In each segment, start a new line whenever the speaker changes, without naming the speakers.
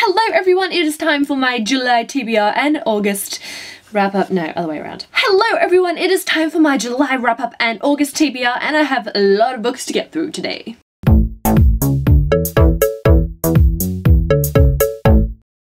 Hello everyone, it is time for my July TBR and August wrap up. No, other way around. Hello everyone, it is time for my July wrap up and August TBR, and I have a lot of books to get through today.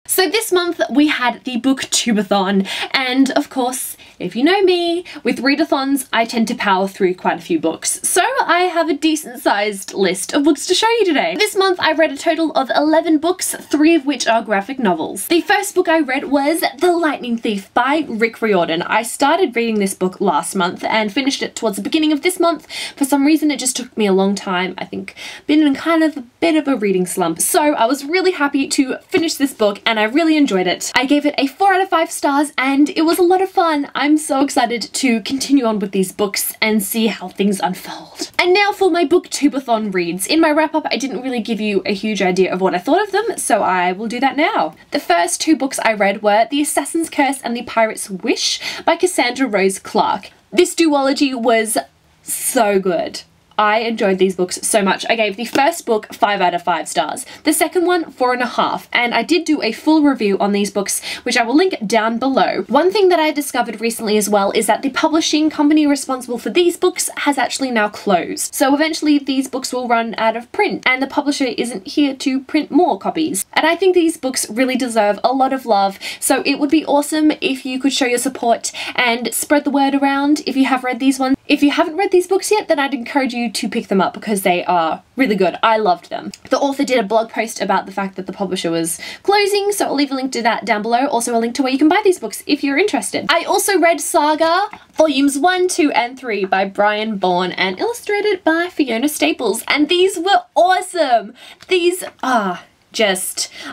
So this month we had the Booktubeathon, and of course, if you know me, with readathons I tend to power through quite a few books. So I have a decent sized list of books to show you today. This month I read a total of 11 books, 3 of which are graphic novels. The first book I read was The Lightning Thief by Riordan. I started reading this book last month and finished it towards the beginning of this month. For some reason it just took me a long time. I think been in kind of a bit of a reading slump. So I was really happy to finish this book and I really enjoyed it. I gave it a 4 out of 5 stars and it was a lot of fun. I'm so excited to continue on with these books and see how things unfold. And now for my Booktubeathon reads. In my wrap up I didn't really give you a huge idea of what I thought of them, so I will do that now. The first 2 books I read were The Assassin's Curse and The Pirate's Wish by Cassandra Clarke. This duology was so good. I enjoyed these books so much. I gave the first book 5 out of 5 stars. The second one 4.5, and I did do a full review on these books, which I will link down below. One thing that I discovered recently as well is that the publishing company responsible for these books has actually now closed. So eventually these books will run out of print and the publisher isn't here to print more copies. And I think these books really deserve a lot of love, so it would be awesome if you could show your support and spread the word around if you have read these ones. If you haven't read these books yet, then I'd encourage you to pick them up because they are really good. I loved them. The author did a blog post about the fact that the publisher was closing, so I'll leave a link to that down below. Also a link to where you can buy these books if you're interested. I also read Saga volumes 1, 2 and 3 by Vaughn and illustrated by Fiona Staples, and these were awesome. These are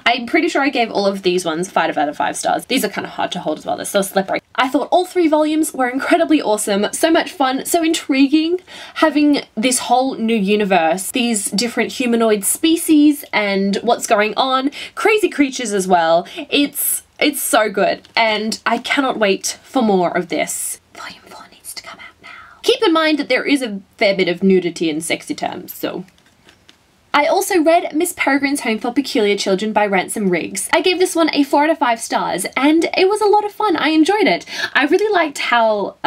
I'm pretty sure I gave all of these ones 5 out of 5 stars. These are kind of hard to hold as well, they're so slippery. I thought all 3 volumes were incredibly awesome, so much fun, so intriguing, having this whole new universe, these different humanoid species and what's going on, crazy creatures as well. It's so good, and I cannot wait for more of this. Volume 4 needs to come out now. Keep in mind that there is a fair bit of nudity and sexy terms, so. I also read Miss Peregrine's Home for Peculiar Children by Ransom Riggs. I gave this one a 4 out of 5 stars and it was a lot of fun. I enjoyed it. I really liked how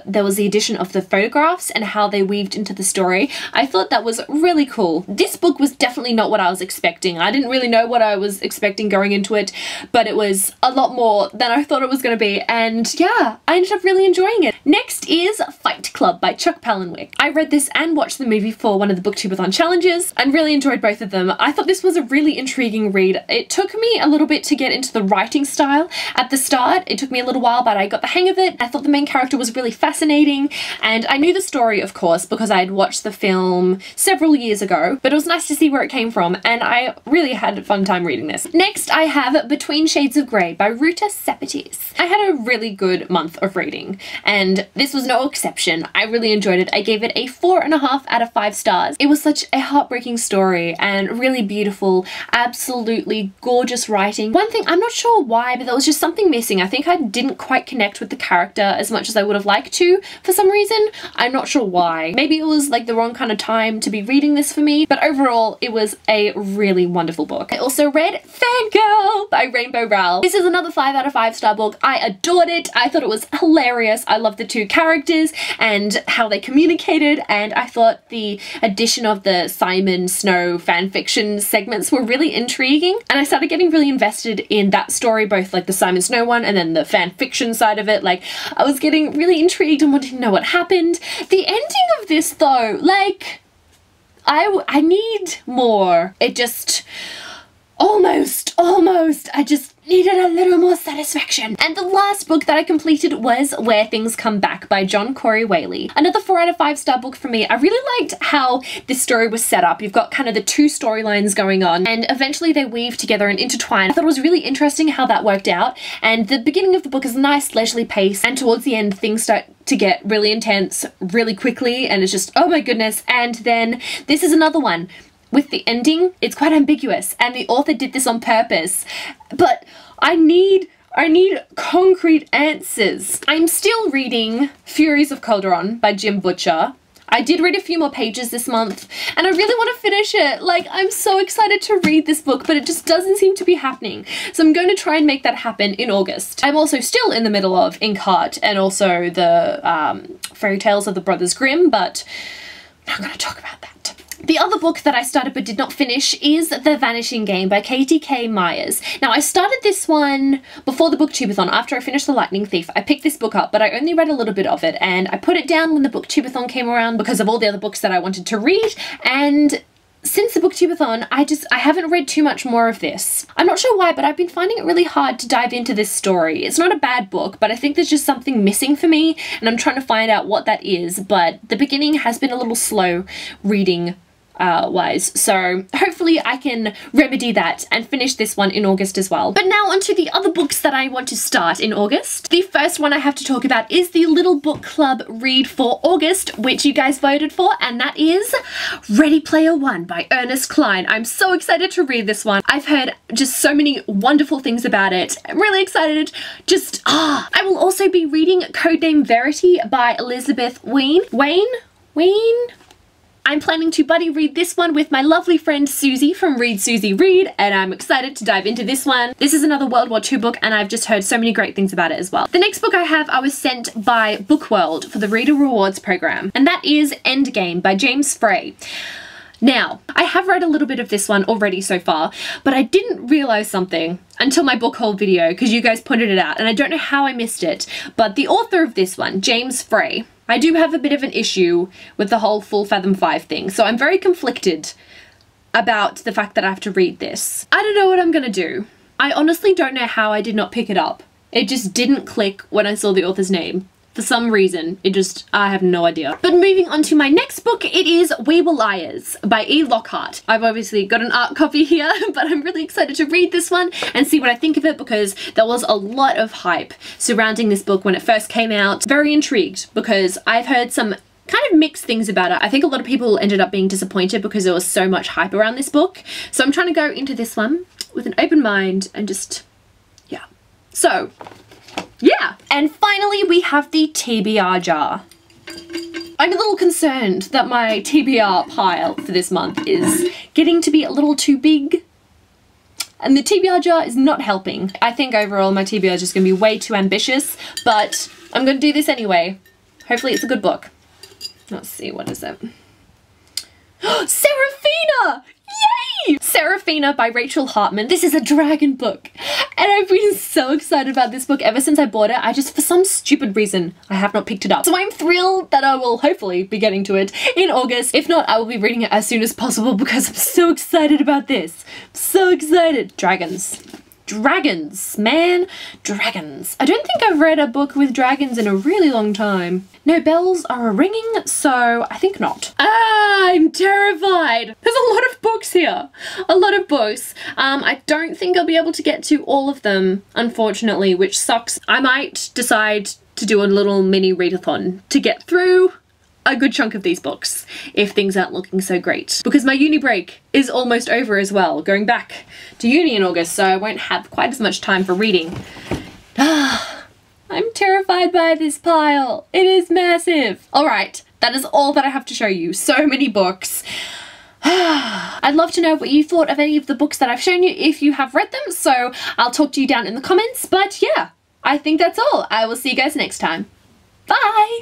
there was the addition of the photographs and how they weaved into the story. I thought that was really cool. This book was definitely not what I was expecting. I didn't really know what I was expecting going into it, but it was a lot more than I thought it was going to be, and yeah, I ended up really enjoying it. Next is Fight Club by Palahniuk. I read this and watched the movie for one of the Booktubeathon challenges and really enjoyed both of them. I thought this was a really intriguing read. It took me a little bit to get into the writing style at the start. It took me a little while, but I got the hang of it. I thought the main character was really fascinating, and I knew the story, of course, because I had watched the film several years ago, but it was nice to see where it came from, and I really had a fun time reading this. Next, I have Between Shades of Grey by Ruta Sepetys. I had a really good month of reading, and this was no exception. I really enjoyed it. I gave it a 4.5 out of 5 stars. It was such a heartbreaking story and really beautiful, absolutely gorgeous writing. One thing, I'm not sure why, but there was just something missing. I think I didn't quite connect with the character as much as I would have liked to for some reason. I'm not sure why. Maybe it was like the wrong kind of time to be reading this for me, but overall it was a really wonderful book. I also read Fangirl by Rowell. This is another 5 out of 5 star book. I adored it. I thought it was hilarious. I loved the 2 characters and how they communicated, and I thought the addition of the Simon Snow fanfiction segments were really intriguing, and I started getting really invested in that story, both like the Simon Snow one and then the fanfiction side of it. Like, I was getting really intrigued and wanting to know what happened. The ending of this though, like, I need more. It just almost, I just needed a little more satisfaction. And the last book that I completed was Where Things Come Back by Cory Whaley. Another 4 out of 5 star book for me. I really liked how this story was set up. You've got kind of the 2 storylines going on, and eventually they weave together and intertwine. I thought it was really interesting how that worked out, and the beginning of the book is a nice leisurely pace, and towards the end things start to get really intense really quickly, and it's just, oh my goodness. And then this is another one. With the ending, it's quite ambiguous, and the author did this on purpose, but I need concrete answers. I'm still reading Furies of Calderon by Jim Butcher. I did read a few more pages this month and I really want to finish it. Like, I'm so excited to read this book, but it just doesn't seem to be happening. So I'm going to try and make that happen in August. I'm also still in the middle of Inkheart and also the Fairy Tales of the Brothers Grimm, but I'm not going to talk about that. The other book that I started but did not finish is The Vanishing Game by Katie K. Myers. Now, I started this one before the Booktubeathon. After I finished The Lightning Thief, I picked this book up, but I only read a little bit of it, and I put it down when the Booktubeathon came around because of all the other books that I wanted to read, and since the Booktubeathon, I haven't read too much more of this. I'm not sure why, but I've been finding it really hard to dive into this story. It's not a bad book, but I think there's just something missing for me, and I'm trying to find out what that is, but the beginning has been a little slow reading wise, so hopefully I can remedy that and finish this one in August as well. But now onto the other books that I want to start in August. The first one I have to talk about is the Little Book Club read for August, which you guys voted for, and that is Ready Player One by Ernest Cline. I'm so excited to read this one. I've heard just so many wonderful things about it. I'm really excited. I will also be reading Codename Verity by Elizabeth Wayne. I'm planning to buddy read this one with my lovely friend Susie from Read Susie Read, and I'm excited to dive into this one. This is another World War II book, and I've just heard so many great things about it as well. The next book I was sent by Bookworld for the Reader Rewards program, and that is Endgame by James Frey. Now, I have read a little bit of this one already so far, but I didn't realise something until my book haul video, because you guys pointed it out, and I don't know how I missed it, but the author of this one, James Frey, I do have a bit of an issue with the whole Full Fathom 5 thing, so I'm very conflicted about the fact that I have to read this. I don't know what I'm gonna do. I honestly don't know how I did not pick it up. It just didn't click when I saw the author's name. For some reason, I have no idea. But moving on to my next book, it is Weibull by E. Lockhart. I've obviously got an art copy here, but I'm really excited to read this one and see what I think of it, because there was a lot of hype surrounding this book when it first came out. Very intrigued because I've heard some kind of mixed things about it. I think a lot of people ended up being disappointed because there was so much hype around this book. So I'm trying to go into this one with an open mind and just, yeah. So, yeah. And finally, we have the TBR jar. I'm a little concerned that my TBR pile for this month is getting to be a little too big. And the TBR jar is not helping. I think overall my TBR is just going to be way too ambitious, but I'm going to do this anyway. Hopefully it's a good book. Let's see, what is it? Sarafina! Yay! Sarafina by Rachel Hartman. This is a dragon book, and I've been so excited about this book ever since I bought it. For some stupid reason, I have not picked it up. So I'm thrilled that I will hopefully be getting to it in August. If not, I will be reading it as soon as possible because I'm so excited about this. I'm so excited. Dragons. Dragons, man. Dragons. I don't think I've read a book with dragons in a really long time. No bells are ringing, so I think not. I'm terrified. There's a lot of books here. A lot of books. I don't think I'll be able to get to all of them, unfortunately, which sucks. I might decide to do a little mini read-a-thon to get through a good chunk of these books if things aren't looking so great, because my uni break is almost over as well, going back to uni in August, so I won't have quite as much time for reading. I'm terrified by this pile. It is massive. All right, that is all that I have to show you. So many books. I'd love to know what you thought of any of the books that I've shown you if you have read them, so I'll talk to you down in the comments. But yeah, I think that's all. I will see you guys next time. Bye!